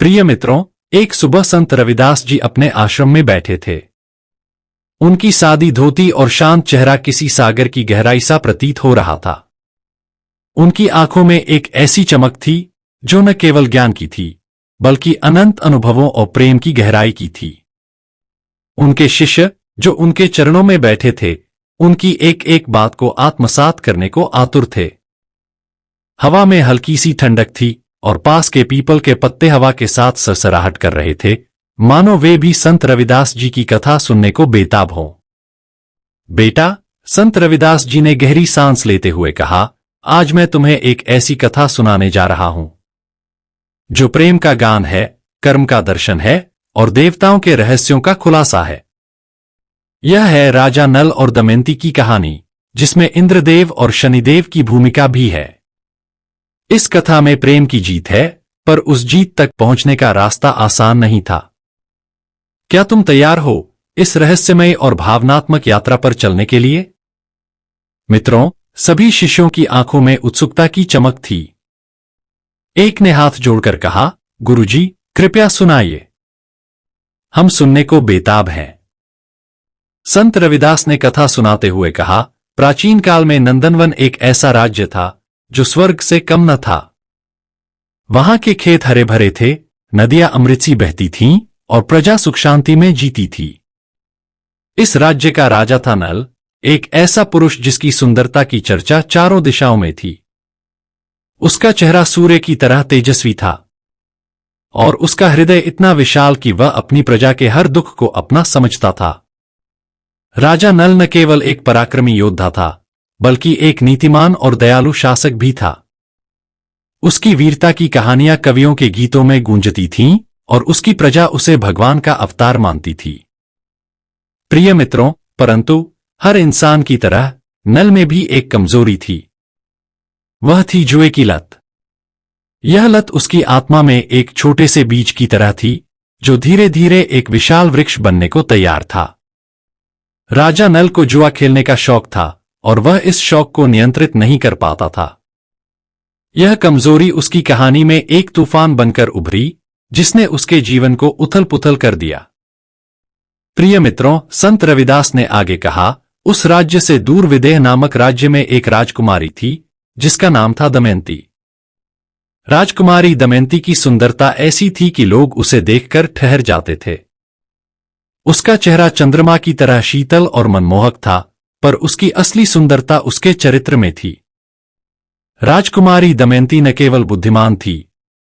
प्रिय मित्रों, एक सुबह संत रविदास जी अपने आश्रम में बैठे थे। उनकी सादी धोती और शांत चेहरा किसी सागर की गहराई सा प्रतीत हो रहा था। उनकी आंखों में एक ऐसी चमक थी जो न केवल ज्ञान की थी बल्कि अनंत अनुभवों और प्रेम की गहराई की थी। उनके शिष्य जो उनके चरणों में बैठे थे, उनकी एक एक बात को आत्मसात करने को आतुर थे। हवा में हल्की सी ठंडक थी और पास के पीपल के पत्ते हवा के साथ सरसराहट कर रहे थे, मानो वे भी संत रविदास जी की कथा सुनने को बेताब हों। बेटा, संत रविदास जी ने गहरी सांस लेते हुए कहा, आज मैं तुम्हें एक ऐसी कथा सुनाने जा रहा हूं जो प्रेम का गान है, कर्म का दर्शन है और देवताओं के रहस्यों का खुलासा है। यह है राजा नल और दमयंती की कहानी, जिसमें इंद्रदेव और शनिदेव की भूमिका भी है। इस कथा में प्रेम की जीत है, पर उस जीत तक पहुंचने का रास्ता आसान नहीं था। क्या तुम तैयार हो इस रहस्यमय और भावनात्मक यात्रा पर चलने के लिए? मित्रों, सभी शिष्यों की आंखों में उत्सुकता की चमक थी। एक ने हाथ जोड़कर कहा, गुरुजी, कृपया सुनाइए, हम सुनने को बेताब हैं। संत रविदास ने कथा सुनाते हुए कहा, प्राचीन काल में नंदनवन एक ऐसा राज्य था जो स्वर्ग से कम न था। वहां के खेत हरे भरे थे, नदियां अमृत सी बहती थीं और प्रजा सुख शांति में जीती थी। इस राज्य का राजा था नल, एक ऐसा पुरुष जिसकी सुंदरता की चर्चा चारों दिशाओं में थी। उसका चेहरा सूर्य की तरह तेजस्वी था और उसका हृदय इतना विशाल कि वह अपनी प्रजा के हर दुख को अपना समझता था। राजा नल न केवल एक पराक्रमी योद्धा था, बल्कि एक नीतिमान और दयालु शासक भी था। उसकी वीरता की कहानियां कवियों के गीतों में गूंजती थीं और उसकी प्रजा उसे भगवान का अवतार मानती थी। प्रिय मित्रों, परंतु हर इंसान की तरह नल में भी एक कमजोरी थी। वह थी जुए की लत। यह लत उसकी आत्मा में एक छोटे से बीज की तरह थी जो धीरे धीरे एक विशाल वृक्ष बनने को तैयार था। राजा नल को जुआ खेलने का शौक था और वह इस शौक को नियंत्रित नहीं कर पाता था। यह कमजोरी उसकी कहानी में एक तूफान बनकर उभरी, जिसने उसके जीवन को उथल पुथल कर दिया। प्रिय मित्रों, संत रविदास ने आगे कहा, उस राज्य से दूर विदेह नामक राज्य में एक राजकुमारी थी जिसका नाम था दमयंती। राजकुमारी दमयंती की सुंदरता ऐसी थी कि लोग उसे देखकर ठहर जाते थे। उसका चेहरा चंद्रमा की तरह शीतल और मनमोहक था, पर उसकी असली सुंदरता उसके चरित्र में थी। राजकुमारी दमयंती न केवल बुद्धिमान थी,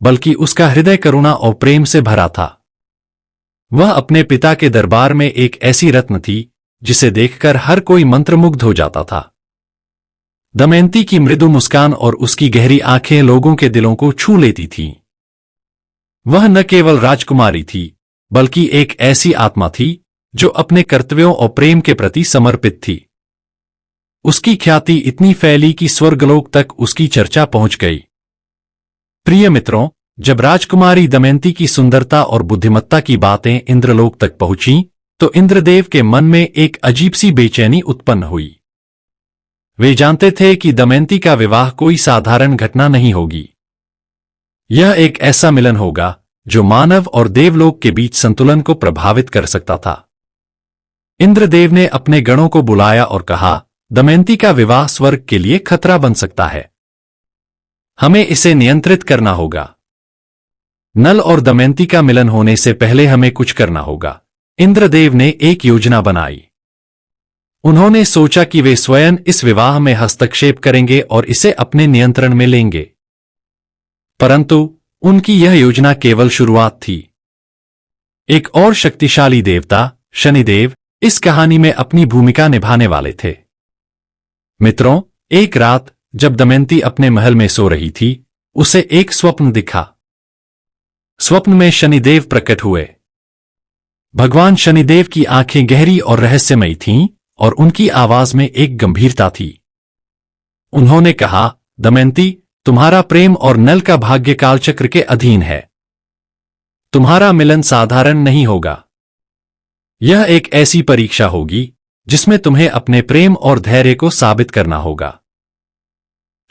बल्कि उसका हृदय करुणा और प्रेम से भरा था। वह अपने पिता के दरबार में एक ऐसी रत्न थी जिसे देखकर हर कोई मंत्रमुग्ध हो जाता था। दमयंती की मृदु मुस्कान और उसकी गहरी आंखें लोगों के दिलों को छू लेती थीं। वह न केवल राजकुमारी थी, बल्कि एक ऐसी आत्मा थी जो अपने कर्तव्यों और प्रेम के प्रति समर्पित थी। उसकी ख्याति इतनी फैली कि स्वर्गलोक तक उसकी चर्चा पहुंच गई। प्रिय मित्रों, जब राजकुमारी दमयंती की सुंदरता और बुद्धिमत्ता की बातें इंद्रलोक तक पहुंची, तो इंद्रदेव के मन में एक अजीब सी बेचैनी उत्पन्न हुई। वे जानते थे कि दमयंती का विवाह कोई साधारण घटना नहीं होगी। यह एक ऐसा मिलन होगा जो मानव और देवलोक के बीच संतुलन को प्रभावित कर सकता था। इंद्रदेव ने अपने गणों को बुलाया और कहा, दमयंती का विवाह स्वर्ग के लिए खतरा बन सकता है। हमें इसे नियंत्रित करना होगा। नल और दमयंती का मिलन होने से पहले हमें कुछ करना होगा। इंद्रदेव ने एक योजना बनाई। उन्होंने सोचा कि वे स्वयं इस विवाह में हस्तक्षेप करेंगे और इसे अपने नियंत्रण में लेंगे। परंतु उनकी यह योजना केवल शुरुआत थी। एक और शक्तिशाली देवता, शनिदेव, इस कहानी में अपनी भूमिका निभाने वाले थे। मित्रों, एक रात जब दमयंती अपने महल में सो रही थी, उसे एक स्वप्न दिखा। स्वप्न में शनिदेव प्रकट हुए। भगवान शनिदेव की आंखें गहरी और रहस्यमयी थीं और उनकी आवाज में एक गंभीरता थी। उन्होंने कहा, दमयंती, तुम्हारा प्रेम और नल का भाग्य कालचक्र के अधीन है। तुम्हारा मिलन साधारण नहीं होगा। यह एक ऐसी परीक्षा होगी जिसमें तुम्हें अपने प्रेम और धैर्य को साबित करना होगा।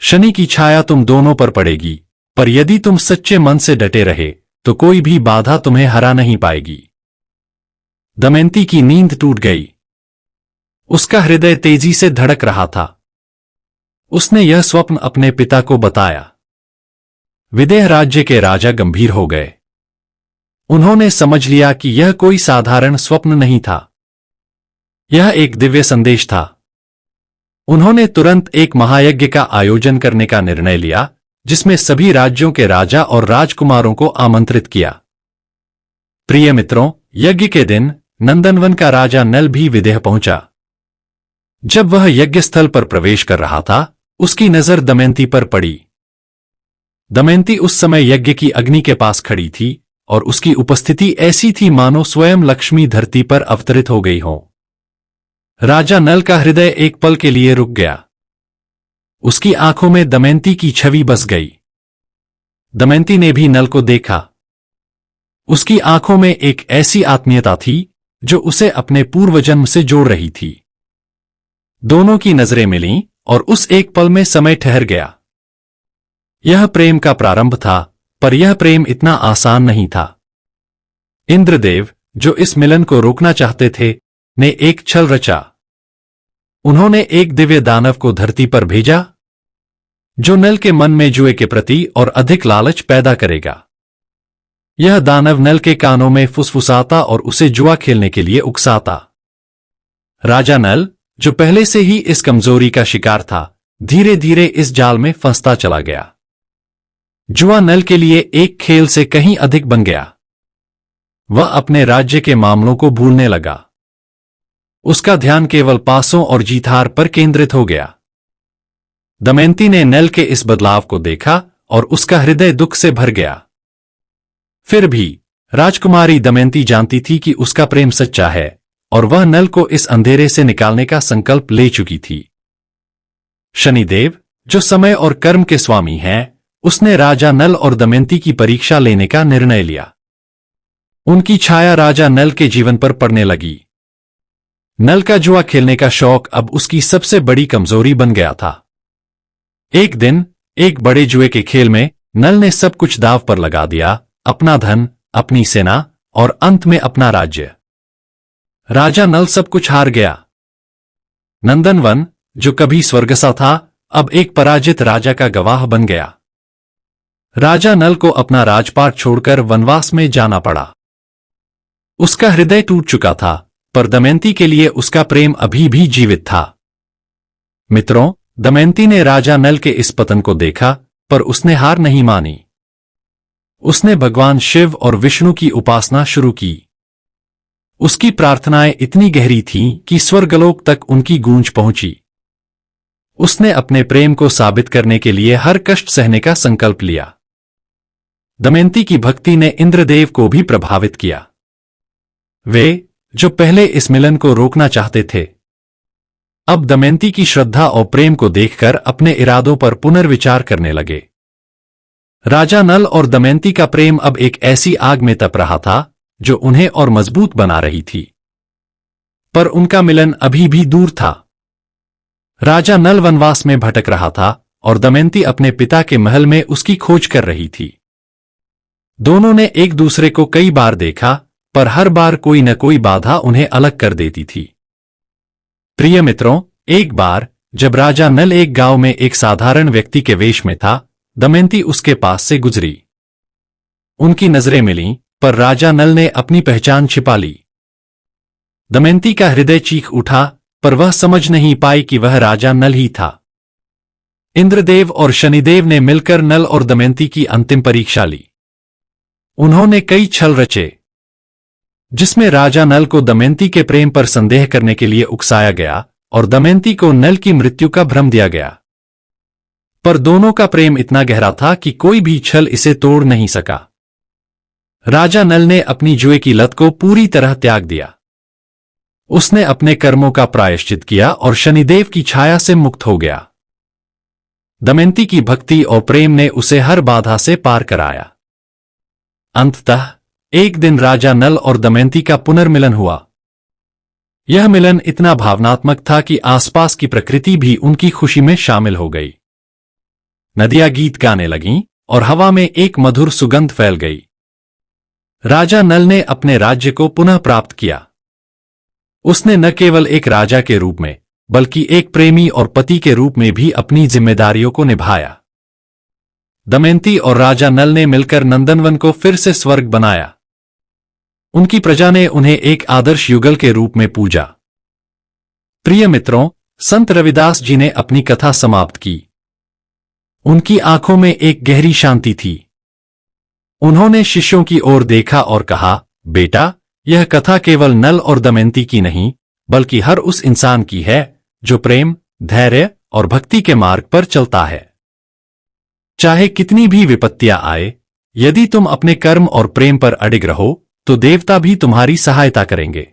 शनि की छाया तुम दोनों पर पड़ेगी, पर यदि तुम सच्चे मन से डटे रहे तो कोई भी बाधा तुम्हें हरा नहीं पाएगी। दमयंती की नींद टूट गई। उसका हृदय तेजी से धड़क रहा था। उसने यह स्वप्न अपने पिता को बताया। विदेह राज्य के राजा गंभीर हो गए। उन्होंने समझ लिया कि यह कोई साधारण स्वप्न नहीं था, यह एक दिव्य संदेश था। उन्होंने तुरंत एक महायज्ञ का आयोजन करने का निर्णय लिया, जिसमें सभी राज्यों के राजा और राजकुमारों को आमंत्रित किया। प्रिय मित्रों, यज्ञ के दिन नंदनवन का राजा नल भी विदेह पहुंचा। जब वह यज्ञ स्थल पर प्रवेश कर रहा था, उसकी नजर दमयंती पर पड़ी। दमयंती उस समय यज्ञ की अग्नि के पास खड़ी थी और उसकी उपस्थिति ऐसी थी मानो स्वयं लक्ष्मी धरती पर अवतरित हो गई हो। राजा नल का हृदय एक पल के लिए रुक गया। उसकी आंखों में दमयंती की छवि बस गई। दमयंती ने भी नल को देखा। उसकी आंखों में एक ऐसी आत्मीयता थी जो उसे अपने पूर्वजन्म से जोड़ रही थी। दोनों की नजरें मिलीं और उस एक पल में समय ठहर गया। यह प्रेम का प्रारंभ था, पर यह प्रेम इतना आसान नहीं था। इंद्रदेव, जो इस मिलन को रोकना चाहते थे, ने एक छल रचा। उन्होंने एक दिव्य दानव को धरती पर भेजा, जो नल के मन में जुए के प्रति और अधिक लालच पैदा करेगा। यह दानव नल के कानों में फुसफुसाता और उसे जुआ खेलने के लिए उकसाता। राजा नल, जो पहले से ही इस कमजोरी का शिकार था, धीरे धीरे इस जाल में फंसता चला गया। जुआ नल के लिए एक खेल से कहीं अधिक बन गया। वह अपने राज्य के मामलों को भूलने लगा। उसका ध्यान केवल पासों और जीतहार पर केंद्रित हो गया। दमयंती ने नल के इस बदलाव को देखा और उसका हृदय दुख से भर गया। फिर भी राजकुमारी दमयंती जानती थी कि उसका प्रेम सच्चा है और वह नल को इस अंधेरे से निकालने का संकल्प ले चुकी थी। शनिदेव, जो समय और कर्म के स्वामी हैं, उसने राजा नल और दमयंती की परीक्षा लेने का निर्णय लिया। उनकी छाया राजा नल के जीवन पर पड़ने लगी। नल का जुआ खेलने का शौक अब उसकी सबसे बड़ी कमजोरी बन गया था। एक दिन एक बड़े जुए के खेल में नल ने सब कुछ दांव पर लगा दिया, अपना धन, अपनी सेना और अंत में अपना राज्य। राजा नल सब कुछ हार गया। नंदनवन, जो कभी स्वर्ग सा था, अब एक पराजित राजा का गवाह बन गया। राजा नल को अपना राजपाट छोड़कर वनवास में जाना पड़ा। उसका हृदय टूट चुका था, पर दमयंती के लिए उसका प्रेम अभी भी जीवित था। मित्रों, दमयंती ने राजा नल के इस पतन को देखा, पर उसने हार नहीं मानी। उसने भगवान शिव और विष्णु की उपासना शुरू की। उसकी प्रार्थनाएं इतनी गहरी थीं कि स्वर्गलोक तक उनकी गूंज पहुंची। उसने अपने प्रेम को साबित करने के लिए हर कष्ट सहने का संकल्प लिया। दमयंती की भक्ति ने इंद्रदेव को भी प्रभावित किया। वे, जो पहले इस मिलन को रोकना चाहते थे, अब दमयंती की श्रद्धा और प्रेम को देखकर अपने इरादों पर पुनर्विचार करने लगे। राजा नल और दमयंती का प्रेम अब एक ऐसी आग में तप रहा था जो उन्हें और मजबूत बना रही थी। पर उनका मिलन अभी भी दूर था। राजा नल वनवास में भटक रहा था और दमयंती अपने पिता के महल में उसकी खोज कर रही थी। दोनों ने एक दूसरे को कई बार देखा, पर हर बार कोई न कोई बाधा उन्हें अलग कर देती थी। प्रिय मित्रों, एक बार जब राजा नल एक गांव में एक साधारण व्यक्ति के वेश में था, दमयंती उसके पास से गुजरी। उनकी नजरें मिलीं, पर राजा नल ने अपनी पहचान छिपा ली। दमयंती का हृदय चीख उठा, पर वह समझ नहीं पाई कि वह राजा नल ही था। इंद्रदेव और शनिदेव ने मिलकर नल और दमयंती की अंतिम परीक्षा ली। उन्होंने कई छल रचे, जिसमें राजा नल को दमयंती के प्रेम पर संदेह करने के लिए उकसाया गया और दमयंती को नल की मृत्यु का भ्रम दिया गया। पर दोनों का प्रेम इतना गहरा था कि कोई भी छल इसे तोड़ नहीं सका। राजा नल ने अपनी जुए की लत को पूरी तरह त्याग दिया। उसने अपने कर्मों का प्रायश्चित किया और शनिदेव की छाया से मुक्त हो गया। दमयंती की भक्ति और प्रेम ने उसे हर बाधा से पार कराया। अंततः एक दिन राजा नल और दमयंती का पुनर्मिलन हुआ। यह मिलन इतना भावनात्मक था कि आसपास की प्रकृति भी उनकी खुशी में शामिल हो गई। नदियां गीत गाने लगीं और हवा में एक मधुर सुगंध फैल गई। राजा नल ने अपने राज्य को पुनः प्राप्त किया। उसने न केवल एक राजा के रूप में बल्कि एक प्रेमी और पति के रूप में भी अपनी जिम्मेदारियों को निभाया। दमयंती और राजा नल ने मिलकर नंदनवन को फिर से स्वर्ग बनाया। उनकी प्रजा ने उन्हें एक आदर्श युगल के रूप में पूजा। प्रिय मित्रों, संत रविदास जी ने अपनी कथा समाप्त की। उनकी आंखों में एक गहरी शांति थी। उन्होंने शिष्यों की ओर देखा और कहा, बेटा, यह कथा केवल नल और दमयंती की नहीं, बल्कि हर उस इंसान की है जो प्रेम, धैर्य और भक्ति के मार्ग पर चलता है। चाहे कितनी भी विपत्तियां आए, यदि तुम अपने कर्म और प्रेम पर अडिग रहो तो देवता भी तुम्हारी सहायता करेंगे।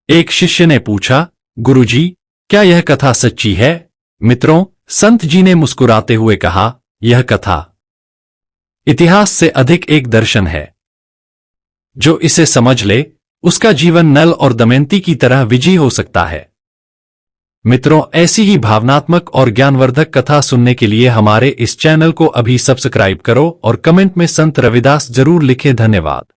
एक शिष्य ने पूछा, गुरुजी, क्या यह कथा सच्ची है? मित्रों, संत जी ने मुस्कुराते हुए कहा, यह कथा इतिहास से अधिक एक दर्शन है। जो इसे समझ ले, उसका जीवन नल और दमयंती की तरह विजयी हो सकता है। मित्रों, ऐसी ही भावनात्मक और ज्ञानवर्धक कथा सुनने के लिए हमारे इस चैनल को अभी सब्सक्राइब करो और कमेंट में संत रविदास जरूर लिखें। धन्यवाद।